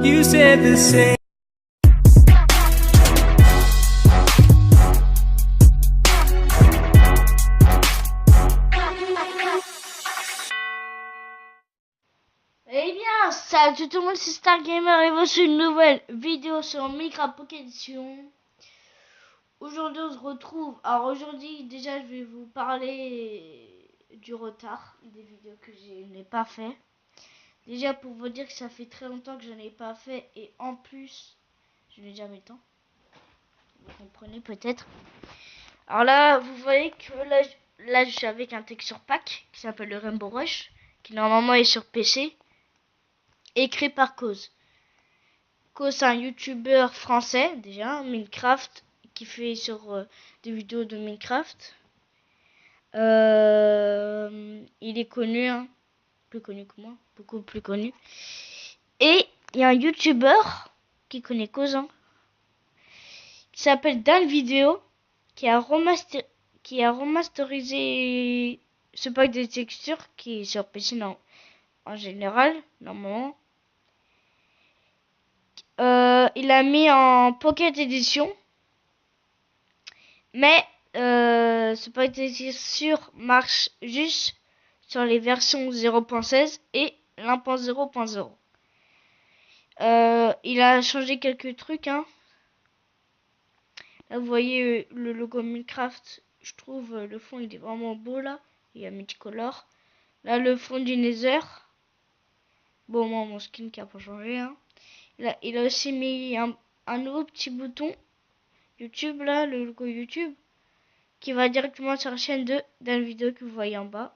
You said the same. Eh bien, salut tout le monde, c'est Star Gamer et voici une nouvelle vidéo sur Minecraft Pocket Edition. Aujourd'hui, on se retrouve. Alors aujourd'hui, déjà, je vais vous parler du retard des vidéos que je n'ai pas fait. Déjà, pour vous dire que ça fait très longtemps que je n'ai pas fait et en plus, je n'ai jamais le temps. Vous comprenez peut-être. Alors là, vous voyez que là, je suis avec un texture pack qui s'appelle le Rainbow Rush, qui normalement est sur PC. Écrit par Cause. Cause, c'est un youtubeur français, déjà, Minecraft, qui fait sur des vidéos de Minecraft. Il est connu, hein, plus connu que moi, beaucoup plus connu. Et il y a un youtubeur qui connaît Cause, hein, qui s'appelle Dan Video, qui a remasterisé ce pack de textures qui est sur PC en général, normalement. Il a mis en Pocket Edition, mais ce Pocket Edition marche juste sur les versions 0.16 et 1.0.0. Il a changé quelques trucs, hein. Là, vous voyez le logo Minecraft. Je trouve le fond il est vraiment beau là. Il y a multicolore. Là, le fond du Nether. Bon, moi, mon skin qui a pas changé, hein. Il a aussi mis un nouveau petit bouton YouTube là, le logo YouTube, qui va directement sur la chaîne d'un vidéo que vous voyez en bas.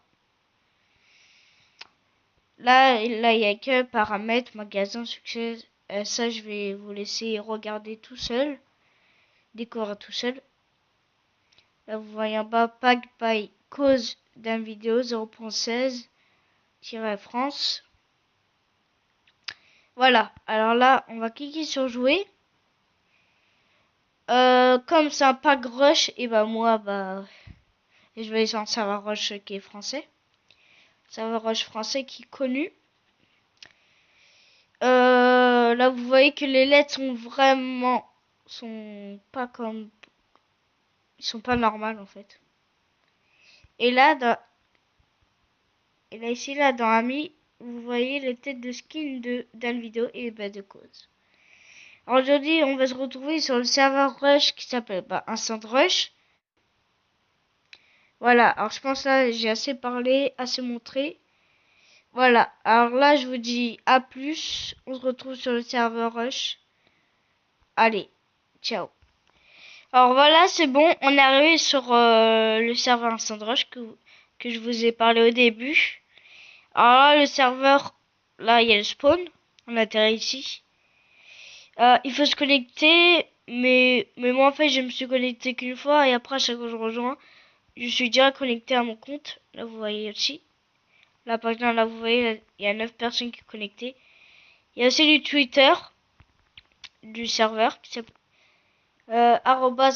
Là, il y a que paramètres, magasin, succès. Ça, je vais vous laisser regarder tout seul, découvrir tout seul. Là, vous voyez en bas, pack by Cause d'un vidéo 0.16-France. Voilà. Alors là, on va cliquer sur jouer. Comme c'est un pack rush, et bah moi, je vais aller sur un serveur rush qui est français. Serveur rush français qui est connu. Là, vous voyez que les lettres sont pas normales en fait. Et là, ici là dans Ami, vous voyez les têtes de skin d'une vidéo et de Cause. Alors aujourd'hui, on va se retrouver sur le serveur rush qui s'appelle Instant Rush. Voilà. Alors je pense là, j'ai assez parlé, assez montré. Voilà, alors là je vous dis à plus, on se retrouve sur le serveur rush. Allez, ciao. Alors voilà, c'est bon, on est arrivé sur le serveur Instant Rush que je vous ai parlé au début. Alors là, le serveur, là il y a le spawn, on atterrit ici. Il faut se connecter, mais moi en fait je me suis connecté qu'une fois et après à chaque fois que je rejoins, je suis direct connecté à mon compte. Là vous voyez aussi. Là par exemple, là vous voyez, il y a 9 personnes qui sont connectées. Il y a aussi du Twitter du serveur qui s'appelle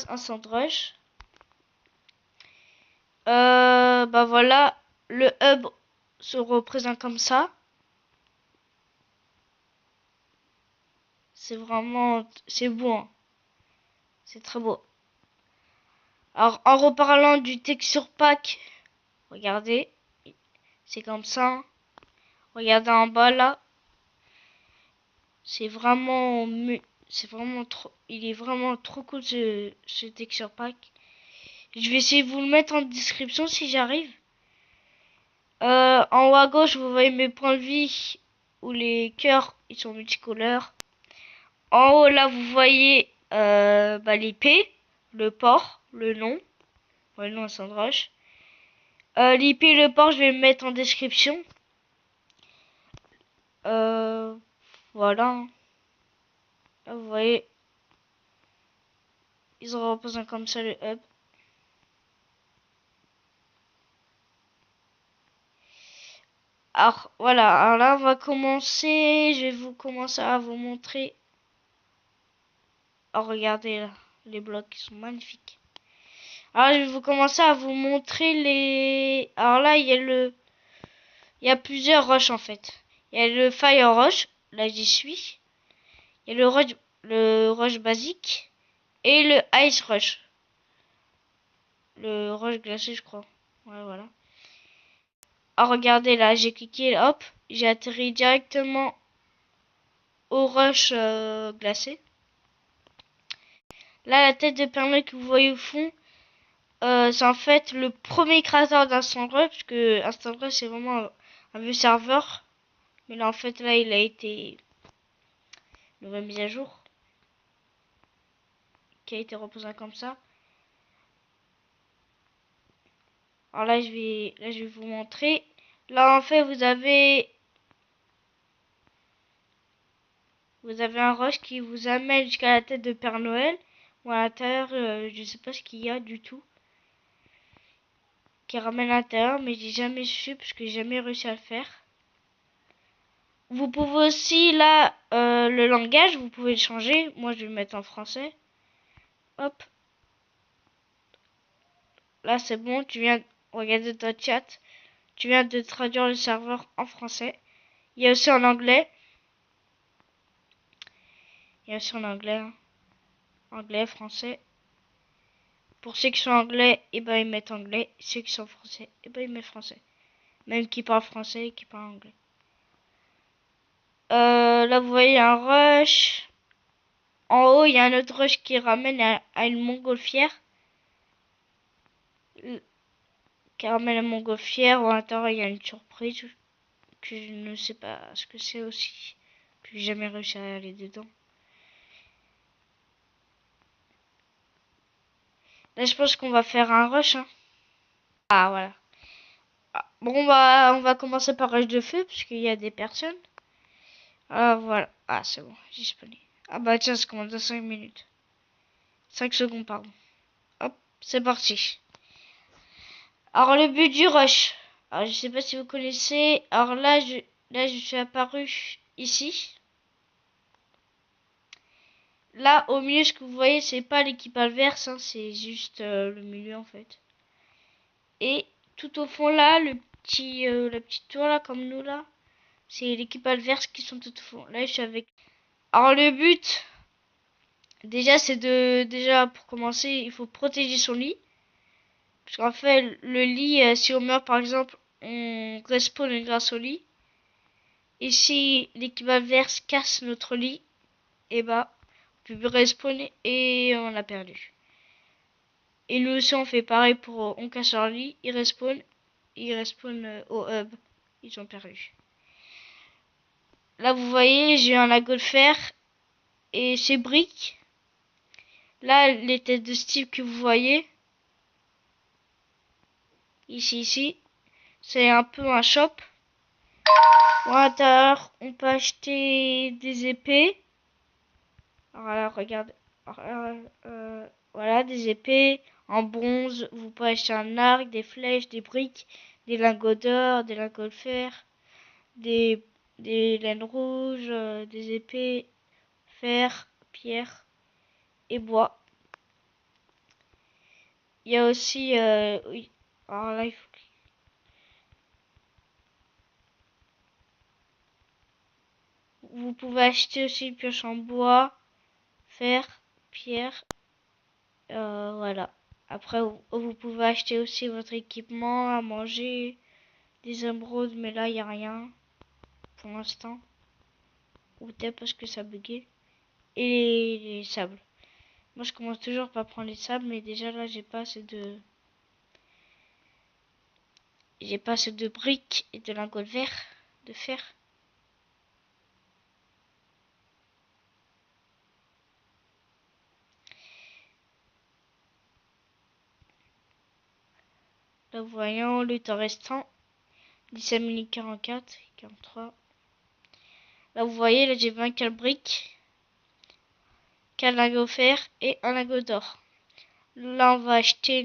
@instantrush. Voilà, le hub se représente comme ça. C'est beau, hein. C'est très beau. Alors en reparlant du texture pack, regardez, c'est comme ça, hein. Regardez en bas là, il est vraiment trop cool ce texture pack. Je vais essayer de vous le mettre en description si j'arrive. En haut à gauche, vous voyez mes points de vie où les cœurs ils sont multicolores. En haut là, vous voyez l'IP, le port, le nom. Ouais, le nom c'est Sandroche. L'IP et le port, je vais le mettre en description. Voilà. Là, vous voyez, ils se représentent comme ça le hub. Alors voilà, alors là on va commencer, je vais commencer à vous montrer. Oh regardez là, les blocs qui sont magnifiques. Alors je vais commencer à vous montrer les. Alors là il y a plusieurs rushs en fait. Il y a le Fire Rush, là j'y suis. Il y a le rush basique et le ice rush. Le rush glacé, je crois. Ouais, voilà. Ah, regardez là, j'ai cliqué, hop, j'ai atterri directement au rush glacé. Là, la tête de Père Noël que vous voyez au fond, c'est en fait le premier créateur d'Instant Rush, parce que Instant Rush c'est vraiment un vieux serveur. Mais là, en fait, là, il a été nouvelle mise à jour, qui a été reposée comme ça. Alors là, je vais vous montrer. Là, en fait, vous avez un rush qui vous amène jusqu'à la tête de Père Noël. Ou à l'intérieur, je sais pas ce qu'il y a du tout. Qui ramène à l'intérieur, mais j'ai jamais su parce que j'ai jamais réussi à le faire. Vous pouvez aussi, là, le langage, vous pouvez le changer. Moi, je vais le mettre en français. Hop. Là, c'est bon, tu viens, regarder ton chat. Tu viens de traduire le serveur en français. Il y a aussi en anglais. Il y a aussi en anglais. Hein. Anglais, français. Pour ceux qui sont anglais, et ben ils mettent anglais. Ceux qui sont français, et ben ils mettent français. Même qui parlent français et qui parlent anglais. Là, vous voyez un rush. En haut, il y a un autre rush qui ramène à une montgolfière. Qui ramène à une montgolfière. Ou à l'intérieur, il y a une surprise. Que je ne sais pas ce que c'est aussi. Puis j'ai jamais réussi à aller dedans. Là, je pense qu'on va faire un rush. Hein. Ah, voilà. Ah, bon, on va commencer par rush de feu, parce qu'il y a des personnes. Ah, voilà. Ah, c'est bon, disponible. Ah bah tiens, ça commence dans 5 minutes. 5 secondes, pardon. Hop, c'est parti. Alors, le but du rush. Alors, je sais pas si vous connaissez. Alors là, je suis apparu ici. Là, au milieu, ce que vous voyez, c'est pas l'équipe adverse, hein, c'est juste le milieu, en fait. Et tout au fond, là, la petite tour, là, comme nous, là, c'est l'équipe adverse qui sont tout au fond. Là, je suis avec... Alors, le but, déjà, c'est déjà, pour commencer, il faut protéger son lit. Parce qu'en fait, le lit, si on meurt, par exemple, on respawn grâce au lit. Et si l'équipe adverse casse notre lit, et bah, on peut respawner et on a perdu. Et nous aussi, on fait pareil pour... On casse leur lit, ils respawnent au hub. Ils ont perdu. Là, vous voyez, j'ai un lago de fer et ces briques. Là, les têtes de Steve que vous voyez. Ici. C'est un peu un shop. À l'intérieur, on peut acheter des épées. Voilà, regarde. Voilà, des épées en bronze. Vous pouvez acheter un arc, des flèches, des briques, des lingots d'or, des lingots de fer, des laines rouges, des épées, fer, pierre et bois. Il y a aussi... oui. Alors là, il faut... Vous pouvez acheter aussi une pioche en bois, fer, pierre. Voilà. Après, vous pouvez acheter aussi votre équipement à manger, des émeraudes, mais là, il n'y a rien pour l'instant. Ou peut-être parce que ça buguait. Et les sables. Moi, je commence toujours par prendre les sables, mais déjà là, j'ai pas assez de... J'ai pas assez de briques et de lingots de fer. Là, voyons le temps restant. 17 minutes 44, 43. Là, vous voyez, là, j'ai 24 briques, 4 lingots fer et un lingot d'or. Là, on va acheter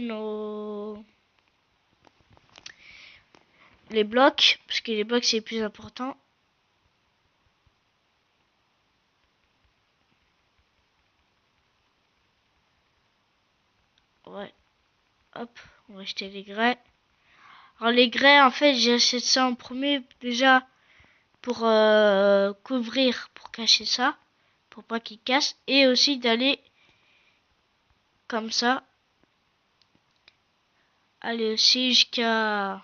les blocs, parce que les blocs, c'est le plus important. Ouais. Hop, on va acheter les grès. Alors, les grès, en fait, j'achète ça en premier, déjà, pour couvrir, pour cacher ça. pour pas qu'il casse, et aussi d'aller comme ça, aller aussi jusqu'à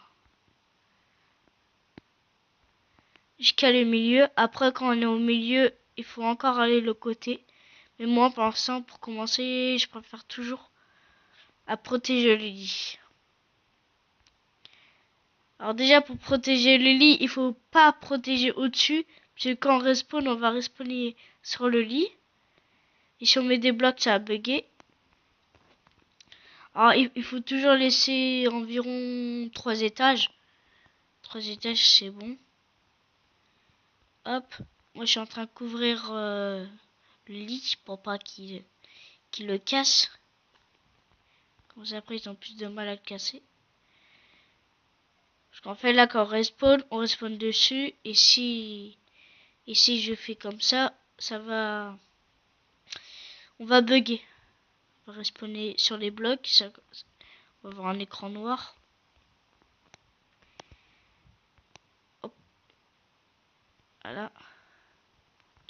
le milieu. Après, quand on est au milieu, il faut encore aller le côté. Mais moi, pour l'instant, pour commencer, je préfère toujours à protéger le lit. Alors déjà, pour protéger le lit, il faut pas protéger au-dessus, parce que quand on respawn, on va respawner sur le lit. Et si on met des blocs, ça va bugger. Alors, il faut toujours laisser environ 3 étages. 3 étages, c'est bon. Hop, moi je suis en train de couvrir le lit pour pas qu'il le casse. Comme ça, après, ils ont plus de mal à le casser. Parce qu'en fait, là, quand on respawn dessus. Et si je fais comme ça, ça va... On va bugger. On va respawner sur les blocs. Ça, on va avoir un écran noir. Hop. Voilà.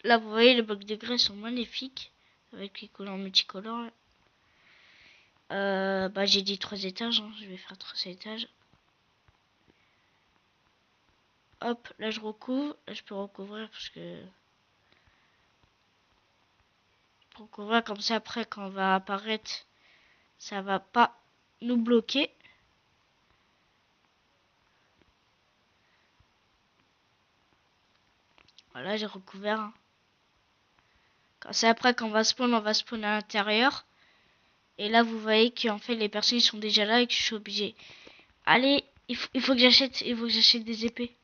Là, vous voyez, les blocs de grès sont magnifiques. Avec les couleurs multicolores. Bah, j'ai dit 3 étages. Hein. Je vais faire 3 étages. Hop, là je recouvre. Là je peux recouvrir parce que... Pour recouvrir comme ça après quand on va apparaître, ça va pas nous bloquer. Voilà, j'ai recouvert. Hein. Quand c'est après qu'on va spawn, on va spawn à l'intérieur. Et là vous voyez qu'en fait les personnes sont déjà là et que je suis obligé. Allez, il faut que j'achète des épées.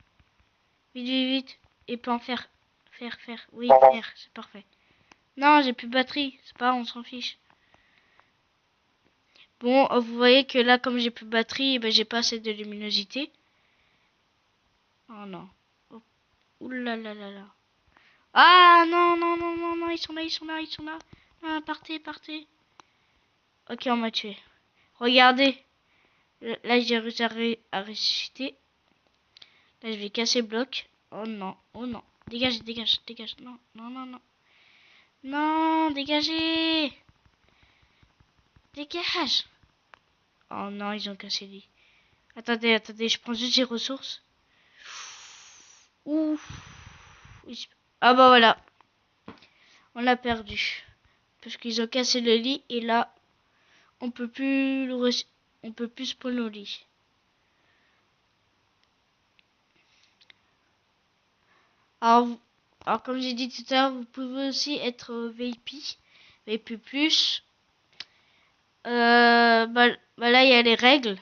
Vite, vite, vite. Et pas en faire. Faire. Oui, faire, c'est parfait. Non, j'ai plus de batterie. C'est pas, on s'en fiche. Bon, vous voyez que là, comme j'ai plus de batterie, ben, j'ai pas assez de luminosité. Oh non. Oh. Ouh là là là là. Ah non, non, non, non, non, ils sont là, ils sont là, ils sont là. Ah, partez, partez. Ok, on m'a tué. Regardez. Là, j'ai réussi à ressusciter. Là, je vais casser le bloc. Oh non, oh non. Dégage, dégage, dégage. Non, non, non, non. Non, dégagez. Dégage. Oh non, ils ont cassé le lit. Attendez, attendez, je prends juste les ressources. Ouf. Ah bah voilà. On l'a perdu. Parce qu'ils ont cassé le lit et là, on peut plus spawn au lit. Alors, comme j'ai dit tout à l'heure, vous pouvez aussi être VIP, VIP+. Bah là, il y a les règles.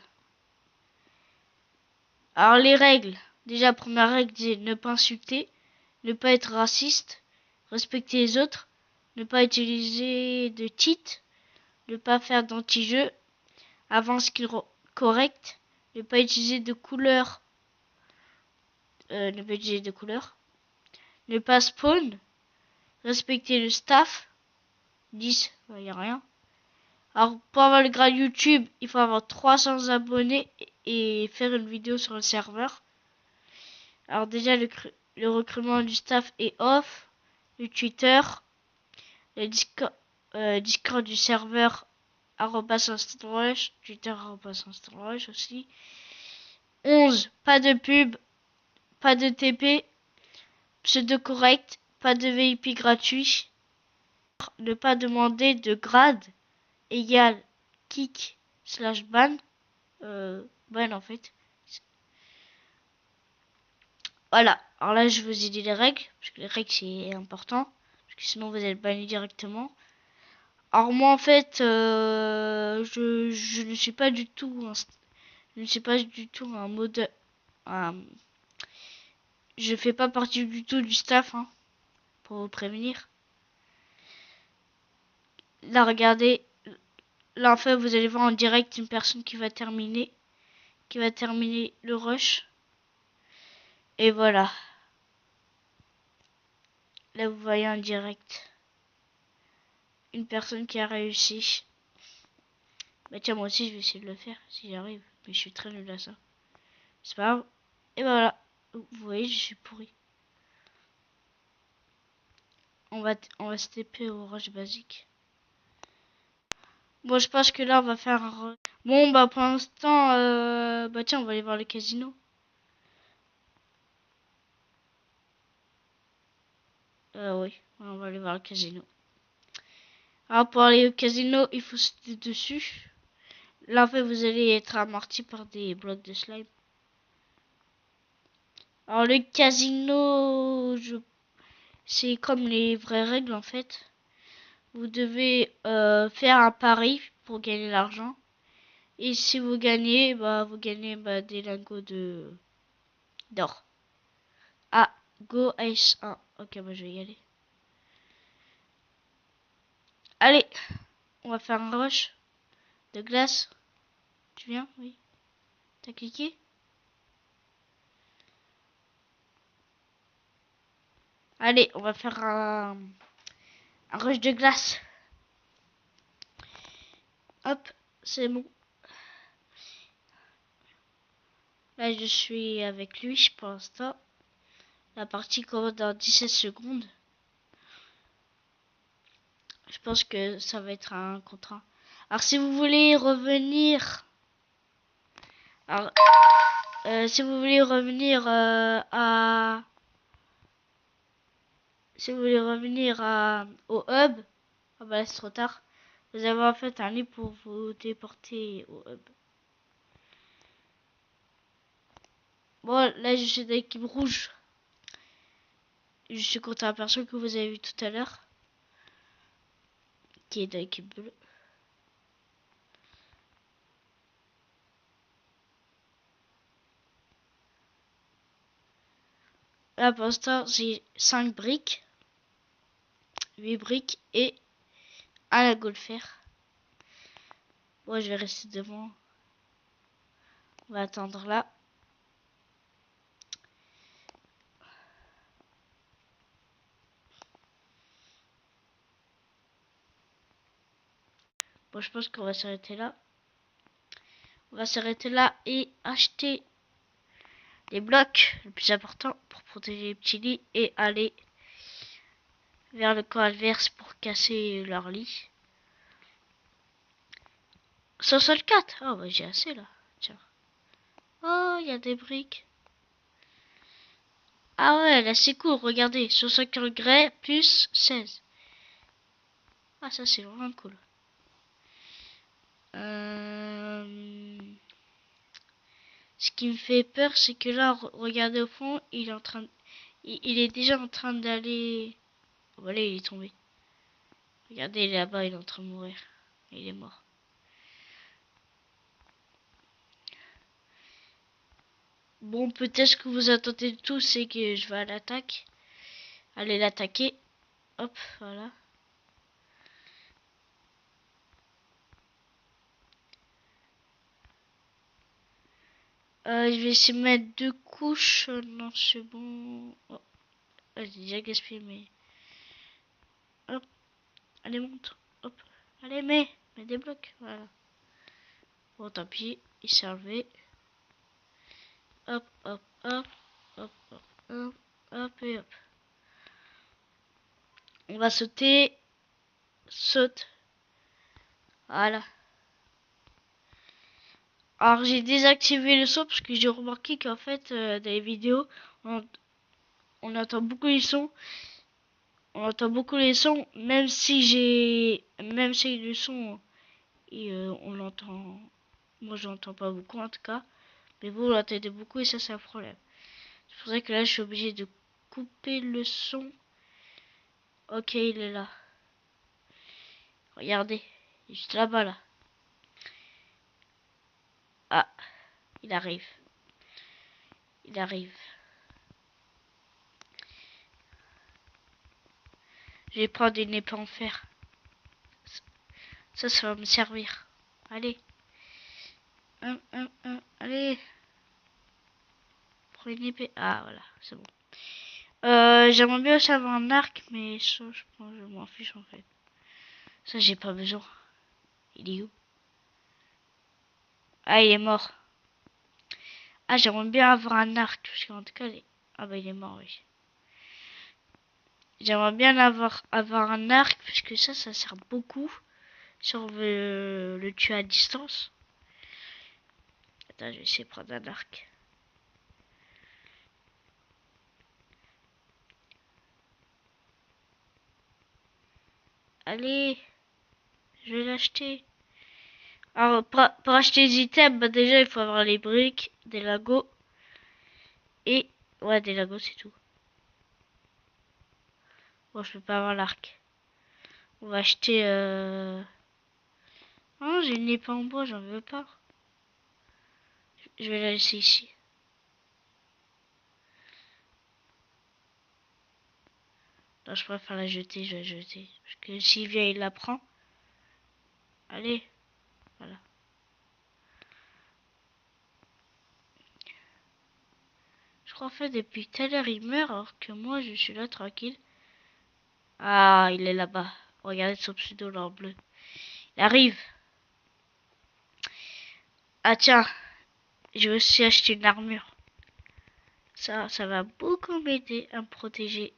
Alors les règles, déjà première règle, c'est ne pas insulter, ne pas être raciste, respecter les autres, ne pas utiliser de cheat, ne pas faire d'anti-jeu, avoir skill correct, ne pas utiliser de couleurs, ne pas spawn, respecter le staff, 10, il n'y a rien. Alors pour avoir le grade YouTube, il faut avoir 300 abonnés et faire une vidéo sur le serveur. Alors déjà le recrutement du staff est off, le Twitter, le Discord du serveur @installrush, Twitter @installrush aussi. 11, pas de pub, pas de TP, pseudo correct, pas de VIP gratuit. Ne pas demander de grade égal kick / ban. Ban en fait. Voilà. Alors là, je vous ai dit les règles, parce que les règles c'est important, parce que sinon vous êtes banni directement. Alors moi en fait, je ne suis pas du tout un mode, je fais pas partie du tout du staff, hein, pour vous prévenir. Là regardez, là en fait vous allez voir en direct une personne qui va terminer le rush. Et voilà. Là vous voyez en direct une personne qui a réussi. Bah tiens, moi aussi je vais essayer de le faire si j'arrive, mais je suis très nul à ça. C'est pas grave. Et bah voilà. Vous voyez, je suis pourri. On va se TP au rush basique. Bon, je pense que là, on va faire un rush. Bon, bah, pour l'instant, bah, tiens, on va aller voir le casino. Oui, on va aller voir le casino. Alors, pour aller au casino, il faut sauter dessus. Là, en fait, vous allez être amorti par des blocs de slime. Alors, le casino, c'est comme les vraies règles, en fait. Vous devez faire un pari pour gagner l'argent. Et si vous gagnez, vous gagnez des lingots d'or. Ah, go Ace 1. Ok, bah je vais y aller. Allez, on va faire un rush de glace. Tu viens? Oui. T'as cliqué? Allez, on va faire un rush de glace. Hop, c'est bon. Là, je suis avec lui pour l'instant. La partie commence dans 17 secondes. Je pense que ça va être un contre 1. Alors, si vous voulez revenir... Alors, si vous voulez revenir à... Si vous voulez revenir au hub... Ah bah là, c'est trop tard. Vous avez en fait un lit pour vous déporter au hub. Bon, là, je suis dans l'équipe rouge. Je suis contre la personne que vous avez vu tout à l'heure. Qui est dans l'équipe bleue. Là, pour l'instant, j'ai 5 briques. 8 briques et un lago de fer. Moi, je vais rester devant. On va attendre là. Bon, je pense qu'on va s'arrêter là. On va s'arrêter là et acheter les blocs le plus important pour protéger les petits lits et aller vers le camp adverse pour casser leur lit. 64. Oh, bah j'ai assez là. Tiens. Oh, il y a des briques. Ah ouais, là c'est cool, regardez. 64 grès plus 16. Ah, ça c'est vraiment cool. Ce qui me fait peur, c'est que là, regardez au fond, il est en train il est déjà en train d'aller... Voilà, il est tombé. Regardez là-bas, il est en train de mourir. Il est mort. Bon, peut-être ce que vous attendez de tout, c'est que je vais à l'attaque. Allez l'attaquer. Hop, voilà. Je vais essayer de mettre 2 couches. Non, c'est bon. Oh, j'ai déjà gaspillé, mais... Hop, allez, monte. Hop, allez, mets des blocs. Voilà. Bon, tant pis, il s'est enlevé. Hop, hop, hop, hop, hop, hop, hop et hop. On va sauter. Saute. Voilà. Alors j'ai désactivé le son parce que j'ai remarqué qu'en fait dans les vidéos on entend beaucoup les sons. On entend beaucoup les sons même si le son et on l'entend. Moi j'entends pas beaucoup en tout cas. Mais vous l'entendez beaucoup et ça c'est un problème. C'est pour ça que là je suis obligé de couper le son. Ok, il est là. Regardez. Il est juste là-bas là. Ah, il arrive. Il arrive. Je vais prendre une épée en fer. Ça va me servir. Allez. Allez. Prends une épée. Ah, voilà, c'est bon. J'aimerais bien aussi avoir un arc, mais ça, je m'en fiche en fait. Ça, j'ai pas besoin. Il est où? Ah, il est mort. Ah, j'aimerais bien avoir un arc, parce qu'en tout cas, ah bah il est mort, oui. J'aimerais bien avoir un arc, parce que ça sert beaucoup. Si on veut le tuer à distance. Attends, je vais essayer de prendre un arc. Allez, je vais l'acheter. Alors, pour acheter les items, bah déjà, il faut avoir les briques, des Legos. Et, ouais, des Legos, c'est tout. Bon, je peux pas avoir l'arc. On va acheter, non, j'ai une épée en bois, j'en veux pas. Je vais la laisser ici. Non, je préfère la jeter, je vais la jeter. Parce que s'il vient, il la prend. Allez, voilà. Je crois en fait depuis tout à l'heure il meurt alors que moi je suis là tranquille. Ah, il est là-bas. Regardez son pseudo là en bleu. Il arrive. Ah tiens, je vais aussi acheter une armure. Ça va beaucoup m'aider à me protéger.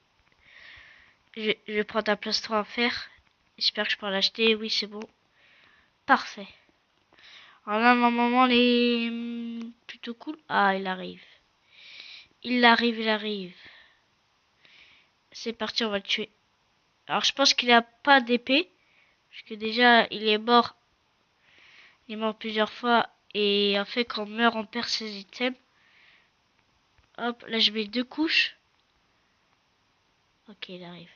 Je vais prendre un plastron à fer. J'espère que je peux l'acheter. Oui, c'est bon. Parfait. Alors là, normalement, les plutôt cool. Ah, il arrive. Il arrive, il arrive. C'est parti, on va le tuer. Alors, je pense qu'il a pas d'épée. Parce que déjà, il est mort. Il est mort plusieurs fois. Et en fait, quand on meurt, on perd ses items. Hop, là, je mets 2 couches. Ok, il arrive.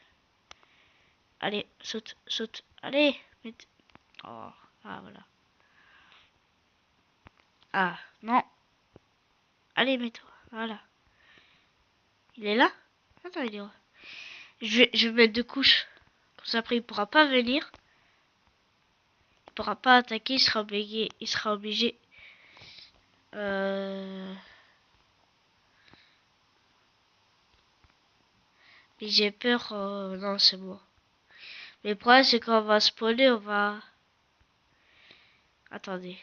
Allez, saute, saute. Allez, mets... Oh, ah, voilà. Ah, non. Allez, mets-toi. Voilà. Il est là? Attends, il est où? Je vais mettre 2 couches. Comme ça, après, il pourra pas venir. Il pourra pas attaquer. Il sera obligé. Mais j'ai peur. Non, c'est bon. Mais le problème, c'est quand on va spawner, on va... Attendez.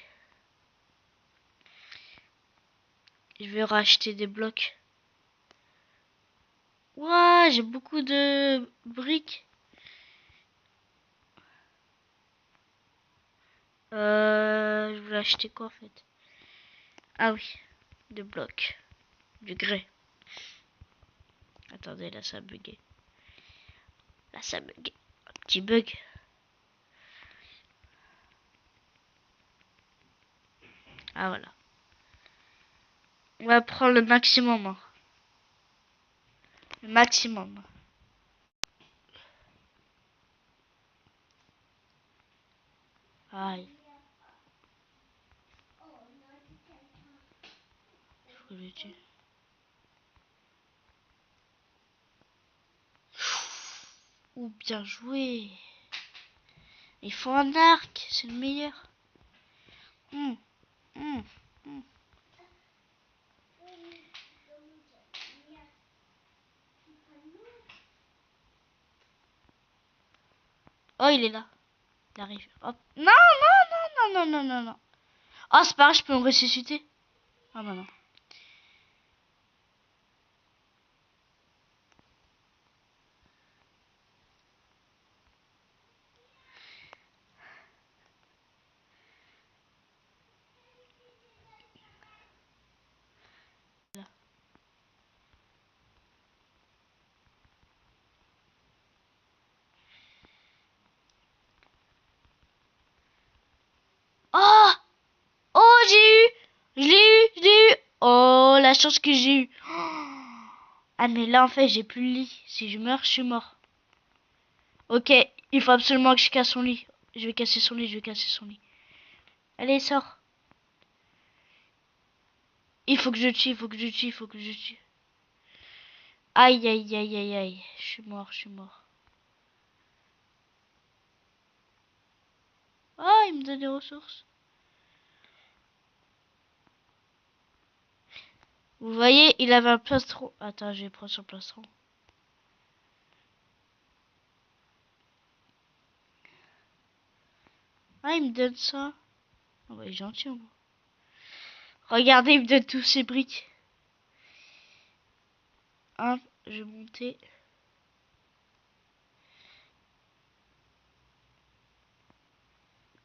Je vais racheter des blocs. Ouah, j'ai beaucoup de briques. Je voulais acheter quoi en fait? Ah oui, de blocs. Du grès. Attendez, là ça a bugué. Là ça a bugué. Un petit bug. Ah voilà. On va prendre le maximum. Hein. Le maximum. Aïe. Faut le tuer. Ouh, bien joué. Il faut un arc, c'est le meilleur. Hum, hum, hum. Oh, il est là. Il arrive. Hop. Non, non, non, non, non, non, non. Oh, c'est pas grave, je peux me ressusciter. Ah bah non. Oh, oh, j'ai eu. Je l'ai eu. Oh, la chance que j'ai eu. Ah, mais là, en fait, j'ai plus le lit. Si je meurs, je suis mort. Ok, il faut absolument que je casse son lit. Je vais casser son lit, je vais casser son lit. Allez, sors. Il faut que je tue, il faut que je tue, il faut que je tue. Aïe, aïe, aïe, aïe, aïe. Je suis mort, je suis mort. Ah, il me donne des ressources. Vous voyez, il avait un plastron. Attends, je vais prendre son plastron. Ah, il me donne ça. Oh, bah, il est gentil, moi. Regardez, il me donne tous ces briques. Hop, je vais monter.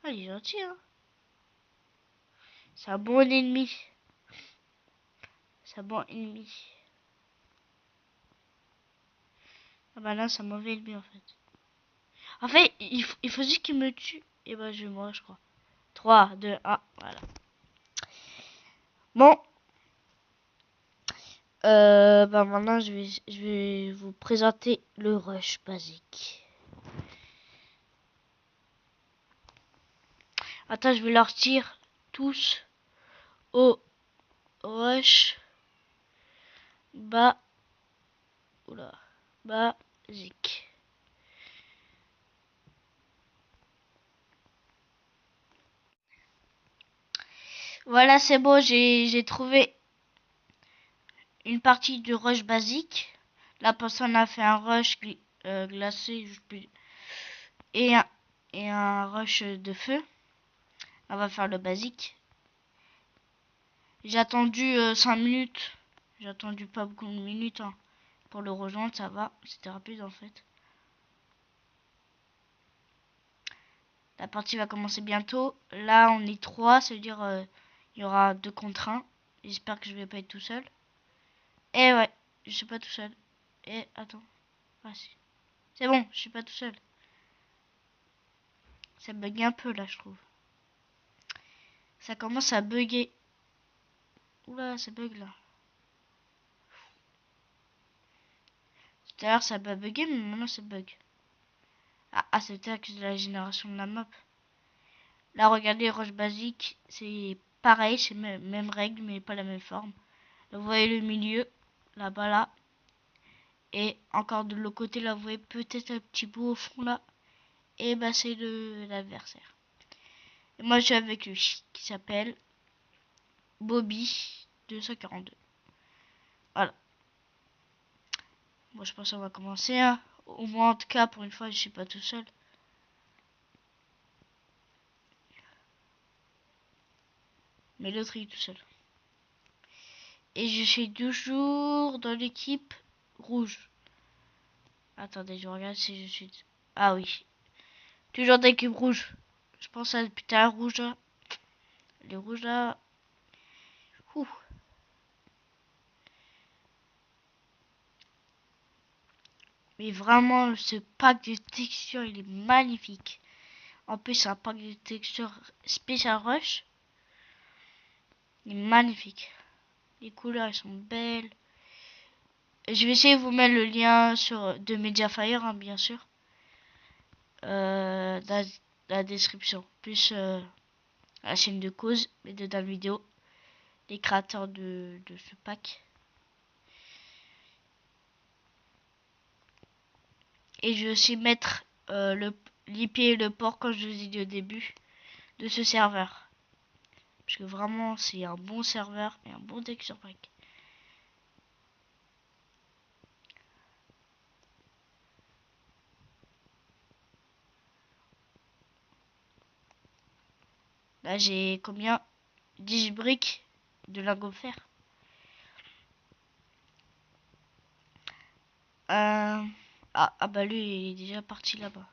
Ah, il est gentil, hein. C'est un bon ennemi. C'est un bon ennemi. Ah bah là, c'est un mauvais ennemi, en fait. En fait, il faut juste qu'il me tue. Et bah, je meurs, je crois. 3, 2, 1, voilà. Bon. Bah maintenant, je vais vous présenter le rush basique. Attends, je vais leur tirer tous au rush oula, basique. Voilà, c'est bon, j'ai trouvé une partie du rush basique. La personne a fait un rush glacé et un, et un rush de feu. On va faire le basique. J'ai attendu 5 minutes. J'ai attendu pas beaucoup de minutes hein, pour le rejoindre, ça va. C'était rapide en fait. La partie va commencer bientôt. Là, on est 3, ça veut dire il y aura 2 contre 1. J'espère que je vais pas être tout seul. Et ouais, je suis pas tout seul. Et attends. Ah, si. C'est bon, je suis pas tout seul. Ça bug un peu là, je trouve. Ça commence à bugger. Oula, ça bug là. Tout à l'heure ça a pas bugué, mais maintenant ça bug. C'était à cause de la génération de la map. Là, regardez, roche basique, c'est pareil, c'est même règle, mais pas la même forme. Là, vous voyez le milieu, là-bas, là. Et encore de l'autre côté, là, vous voyez peut-être un petit bout au fond, là. Et bah, c'est l'adversaire. Et moi, je suis avec lui, qui s'appelle Bobby 242. Voilà. Bon, je pense qu'on va commencer, hein. Au moins, en tout cas, pour une fois, je suis pas tout seul. Mais l'autre, il est tout seul. Et je suis toujours dans l'équipe rouge. Attendez, je regarde si je suis... Ah oui. Toujours dans l'équipe rouge. Je pense à putain rouge là. Les rouges là. Ouh. Mais vraiment, ce pack de textures, il est magnifique. En plus, c'est un pack de textures Special Rush. Il est magnifique. Les couleurs, elles sont belles. Je vais essayer de vous mettre le lien de Mediafire, hein, bien sûr. Dans la description. Plus la chaîne de cause, mais de la vidéo. Les créateurs de ce pack. Et je vais aussi mettre l'IP et le port, comme je vous ai dit au début, de ce serveur. Parce que vraiment, c'est un bon serveur et un bon texture pack. Là, j'ai combien 10 briques de lingots de fer. Bah lui, il est déjà parti là-bas.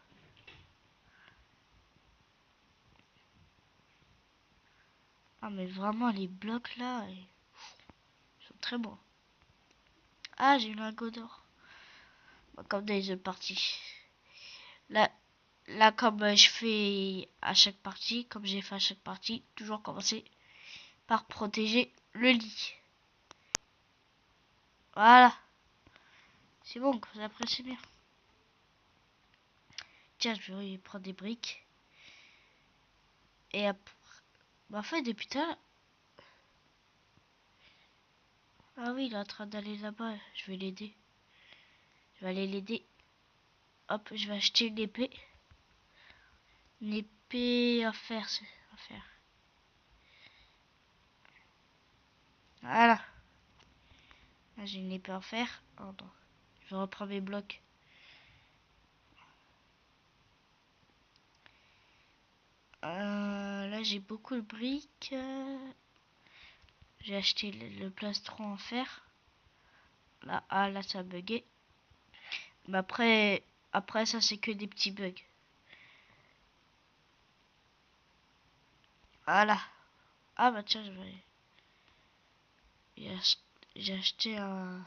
Ah, mais vraiment, les blocs là, ils sont très bons. Ah, j'ai eu lingot d'or. Bah, comme dans les autres parties. Là, là comme je fais à chaque partie, comme j'ai fait à chaque partie, toujours commencer par protéger le lit. Voilà. C'est bon, vous appréciez bien. Tiens, je vais prendre des briques. Et après... Bah, en fait, depuis tout à l'heure... Ah oui, il est en train d'aller là-bas. Je vais l'aider. Je vais aller l'aider. Hop, je vais acheter une épée. Une épée à faire, c'est à faire. Voilà. Là, j'ai une épée à faire. Oh, non. Je vais reprendre mes blocs. Là, j'ai beaucoup de briques. J'ai acheté le plastron en fer. Là, là, ça a bugué. Mais après ça, c'est que des petits bugs. Voilà. Ah bah tiens, j'ai acheté un...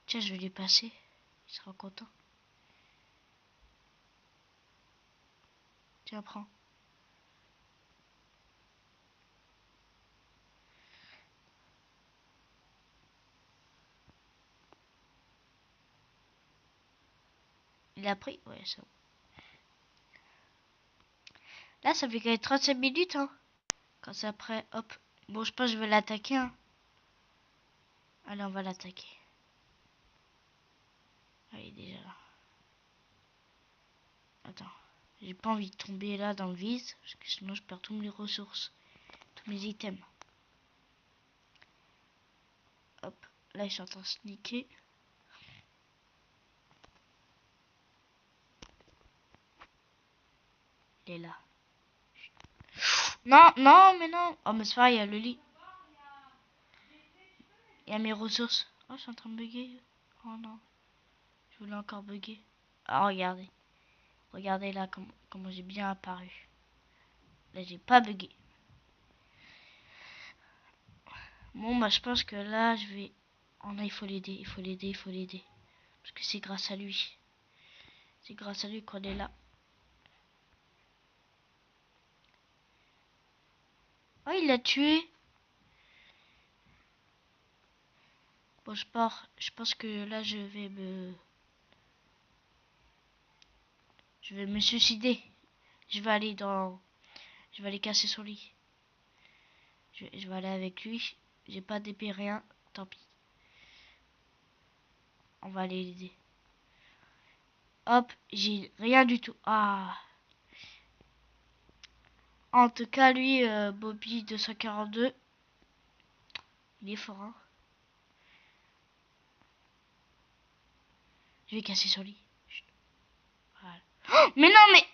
Tiens, je vais lui passer. Il sera content. Tiens, prends. Il a pris? Ouais, ça. Là, ça fait quand même 35 minutes, hein. Quand c'est après, hop. Bon, je pense que je vais l'attaquer, hein. Allez, on va l'attaquer. Ah, il est déjà là. Attends. J'ai pas envie de tomber là dans le vide, parce que sinon je perds toutes mes ressources. Tous mes items. Hop. Là, ils sont en train de sneaker. Il est là. Non, non, mais non. Oh, mais c'est pareil, il y a le lit. Il y a mes ressources. Oh, je suis en train de bugger. Oh non. Je voulais encore bugger. Ah, regardez. Regardez là comment j'ai bien apparu. Là, j'ai pas bugué. Bon, bah, je pense que là, je vais... Oh non, il faut l'aider, il faut l'aider, il faut l'aider. Parce que c'est grâce à lui. C'est grâce à lui qu'on est là. Oh, il l'a tué. Bon, je pars. Je pense que là, je vais me suicider. Je vais aller dans... Je vais aller casser son lit. Je vais aller avec lui. J'ai pas d'épée, rien. Tant pis. On va aller l'aider. Hop, j'ai rien du tout. Ah. En tout cas, lui, Bobby 242, il est fort, hein. Je vais casser son lit. Chut. Voilà. Oh, mais non, mais...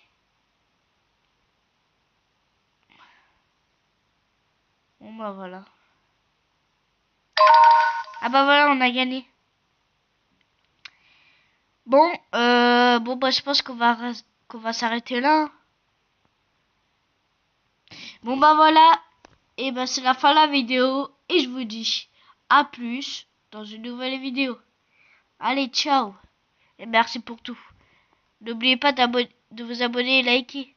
Bon, bah voilà. Ah bah voilà, on a gagné. Bon, bon bah je pense qu'on va s'arrêter là. Bon bah voilà. Et bah c'est la fin de la vidéo. Et je vous dis à plus dans une nouvelle vidéo. Allez, ciao. Et merci pour tout. N'oubliez pas de vous abonner et liker.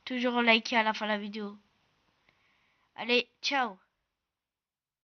Toujours liker à la fin de la vidéo. Allez, ciao.